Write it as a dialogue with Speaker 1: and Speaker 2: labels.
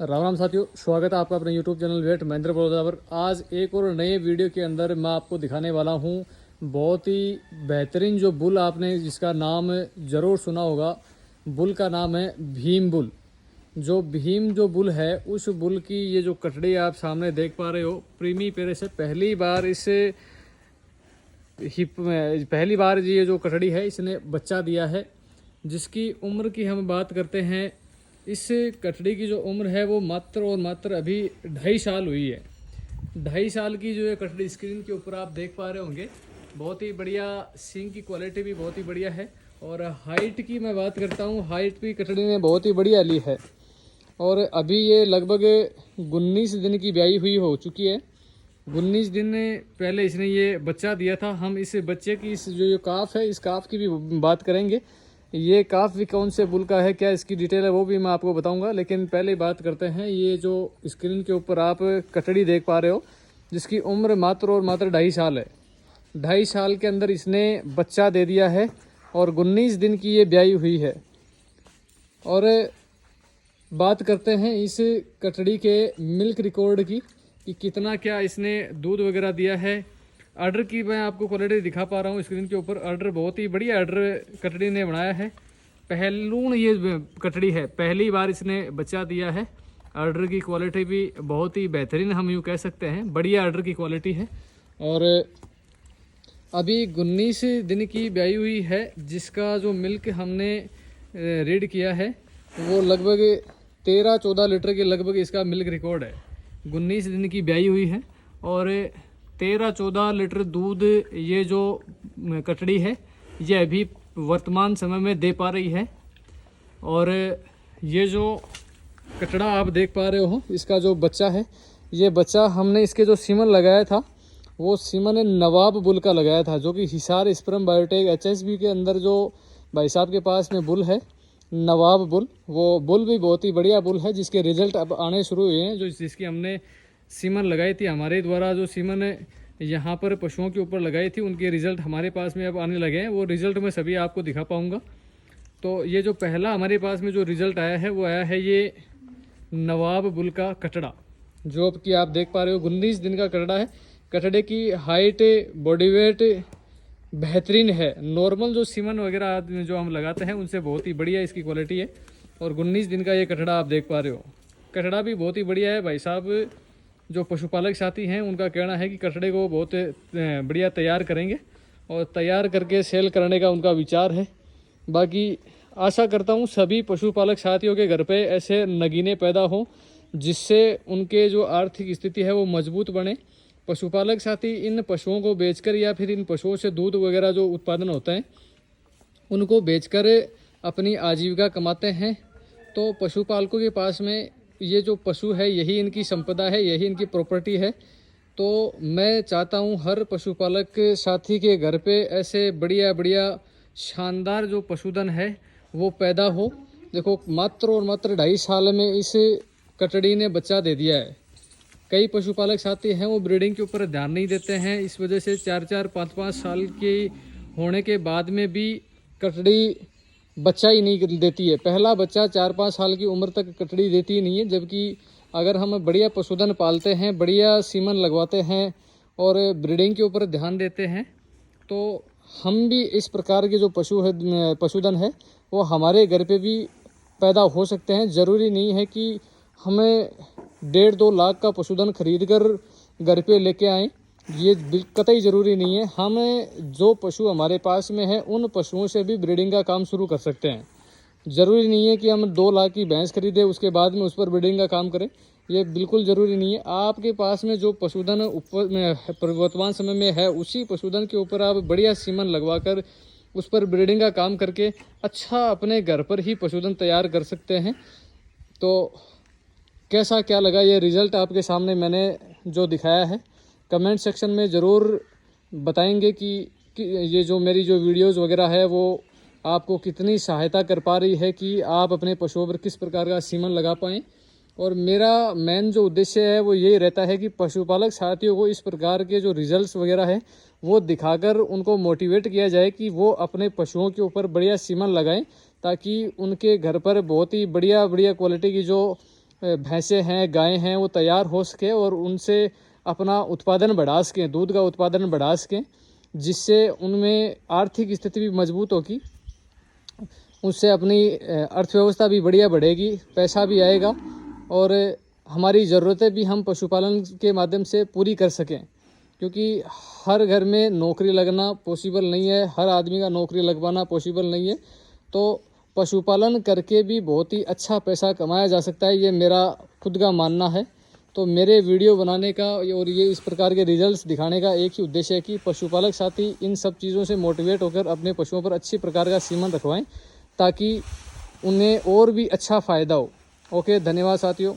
Speaker 1: राम राम साथियों, स्वागत है आपका अपने यूट्यूब चैनल वेट महेंद्र बड़ौदा पर। आज एक और नए वीडियो के अंदर मैं आपको दिखाने वाला हूं बहुत ही बेहतरीन जो बुल, आपने जिसका नाम ज़रूर सुना होगा। बुल का नाम है भीम बुल। जो भीम जो बुल है, उस बुल की ये जो कटड़ी आप सामने देख पा रहे हो, प्रीमी पेरे से पहली बार इस हिप में पहली बार ये जो कटड़ी है इसने बच्चा दिया है। जिसकी उम्र की हम बात करते हैं, इस कटड़ी की जो उम्र है वो मात्र और मात्र अभी 2.5 साल हुई है। 2.5 साल की जो है कटड़ी स्क्रीन के ऊपर आप देख पा रहे होंगे। बहुत ही बढ़िया सींग की क्वालिटी भी बहुत ही बढ़िया है। और हाइट की मैं बात करता हूँ, हाइट भी कटड़ी ने बहुत ही बढ़िया ली है। और अभी ये लगभग 19 दिन की ब्याई हुई हो चुकी है। 19 दिन पहले इसने ये बच्चा दिया था। हम इस बच्चे की इस जो काफ है, इस काफ की भी बात करेंगे। ये काफ भी कौन से बुल का है, क्या इसकी डिटेल है, वो भी मैं आपको बताऊंगा। लेकिन पहले बात करते हैं, ये जो स्क्रीन के ऊपर आप कटड़ी देख पा रहे हो, जिसकी उम्र मात्र और मात्र 2.5 साल है। 2.5 साल के अंदर इसने बच्चा दे दिया है और 19 दिन की ये ब्याई हुई है। और बात करते हैं इस कटड़ी के मिल्क रिकॉर्ड की, कि कितना क्या इसने दूध वगैरह दिया है। आर्डर की मैं आपको क्वालिटी दिखा पा रहा हूँ स्क्रीन के ऊपर। आर्डर बहुत ही बढ़िया आर्डर कटड़ी ने बनाया है। पहलून ये कटड़ी है, पहली बार इसने बच्चा दिया है। आर्डर की क्वालिटी भी बहुत ही बेहतरीन, हम यूँ कह सकते हैं, बढ़िया आर्डर की क्वालिटी है। और अभी 19 दिन की ब्याई हुई है। जिसका जो मिल्क हमने रीड किया है वो लगभग 13-14 लीटर के लगभग इसका मिल्क रिकॉर्ड है। 19 दिन की ब्याई हुई है और 13-14 लीटर दूध ये जो कटड़ी है ये अभी वर्तमान समय में दे पा रही है। और ये जो कटड़ा आप देख पा रहे हो, इसका जो बच्चा है, ये बच्चा हमने इसके जो सीमन लगाया था वो सीमन नवाब बुल का लगाया था, जो कि हिसार स्पर्म बायोटेक HSB के अंदर जो भाई साहब के पास में बुल है, नवाब बुल। वो बुल भी बहुत ही बढ़िया बुल है, जिसके रिजल्ट अब आने शुरू हुए हैं। जो जिसकी हमने सीमन लगाई थी, हमारे द्वारा जो सीमन यहाँ पर पशुओं के ऊपर लगाई थी, उनके रिजल्ट हमारे पास में अब आने लगे हैं। वो रिजल्ट मैं सभी आपको दिखा पाऊँगा। तो ये जो पहला हमारे पास में जो रिजल्ट आया है वो आया है ये नवाब बुल का कटड़ा, जो अब कि आप देख पा रहे हो 19 दिन का कटड़ा है। कटड़े की हाइट, बॉडी वेट बेहतरीन है। नॉर्मल जो सीमन वगैरह जो हम लगाते हैं उनसे बहुत ही बढ़िया इसकी क्वालिटी है। और 19 दिन का ये कटड़ा आप देख पा रहे हो। कटड़ा भी बहुत ही बढ़िया है। भाई साहब जो पशुपालक साथी हैं उनका कहना है कि कटड़े को बहुत बढ़िया तैयार करेंगे और तैयार करके सेल करने का उनका विचार है। बाकी आशा करता हूँ सभी पशुपालक साथियों के घर पे ऐसे नगीने पैदा हों, जिससे उनके जो आर्थिक स्थिति है वो मजबूत बने। पशुपालक साथी इन पशुओं को बेचकर या फिर इन पशुओं से दूध वगैरह जो उत्पादन होता है उनको बेचकर अपनी आजीविका कमाते हैं। तो पशुपालकों के पास में ये जो पशु है यही इनकी संपदा है, यही इनकी प्रॉपर्टी है। तो मैं चाहता हूँ हर पशुपालक साथी के घर पे ऐसे बढ़िया बढ़िया शानदार जो पशुधन है वो पैदा हो। देखो, मात्र और मात्र 2.5 साल में इस कटड़ी ने बच्चा दे दिया है। कई पशुपालक साथी हैं वो ब्रीडिंग के ऊपर ध्यान नहीं देते हैं, इस वजह से 4-4, 5-5 साल के होने के बाद में भी कटड़ी बच्चा ही नहीं देती है। पहला बच्चा 4-5 साल की उम्र तक कटड़ी देती ही नहीं है। जबकि अगर हम बढ़िया पशुधन पालते हैं, बढ़िया सीमन लगवाते हैं और ब्रीडिंग के ऊपर ध्यान देते हैं, तो हम भी इस प्रकार के जो पशुधन है वो हमारे घर पे भी पैदा हो सकते हैं। ज़रूरी नहीं है कि हमें 1.5-2 लाख का पशुधन खरीद कर घर पे लेके आएँ, ये कतई ज़रूरी नहीं है। हम जो पशु हमारे पास में है उन पशुओं से भी ब्रीडिंग का काम शुरू कर सकते हैं। ज़रूरी नहीं है कि हम 2 लाख की भैंस खरीदें उसके बाद में उस पर ब्रीडिंग का काम करें, ये बिल्कुल ज़रूरी नहीं है। आपके पास में जो पशुधन वर्तमान समय में है, उसी पशुधन के ऊपर आप बढ़िया सीमन लगवा कर उस पर ब्रीडिंग का काम करके अच्छा अपने घर पर ही पशुधन तैयार कर सकते हैं। तो कैसा क्या लगा ये रिज़ल्ट आपके सामने मैंने जो दिखाया है, कमेंट सेक्शन में ज़रूर बताएंगे कि ये जो मेरी जो वीडियोस वगैरह है वो आपको कितनी सहायता कर पा रही है कि आप अपने पशुओं पर किस प्रकार का सीमन लगा पाएँ। और मेरा मेन जो उद्देश्य है वो यही रहता है कि पशुपालक साथियों को इस प्रकार के जो रिजल्ट्स वगैरह है वो दिखाकर उनको मोटिवेट किया जाए कि वो अपने पशुओं के ऊपर बढ़िया सीमन लगाएं, ताकि उनके घर पर बहुत ही बढ़िया बढ़िया क्वालिटी की जो भैंसें हैं, गायें हैं, वो तैयार हो सके और उनसे अपना उत्पादन बढ़ा सकें, दूध का उत्पादन बढ़ा सकें, जिससे उनमें आर्थिक स्थिति भी मजबूत होगी, उससे अपनी अर्थव्यवस्था भी बढ़िया बढ़ेगी, पैसा भी आएगा और हमारी ज़रूरतें भी हम पशुपालन के माध्यम से पूरी कर सकें। क्योंकि हर घर में नौकरी लगना पॉसिबल नहीं है, हर आदमी का नौकरी लगवाना पॉसिबल नहीं है, तो पशुपालन करके भी बहुत ही अच्छा पैसा कमाया जा सकता है, ये मेरा खुद का मानना है। तो मेरे वीडियो बनाने का और ये इस प्रकार के रिजल्ट्स दिखाने का एक ही उद्देश्य है कि पशुपालक साथी इन सब चीज़ों से मोटिवेट होकर अपने पशुओं पर अच्छी प्रकार का सीमन रखवाएं, ताकि उन्हें और भी अच्छा फ़ायदा हो। ओके, धन्यवाद साथियों।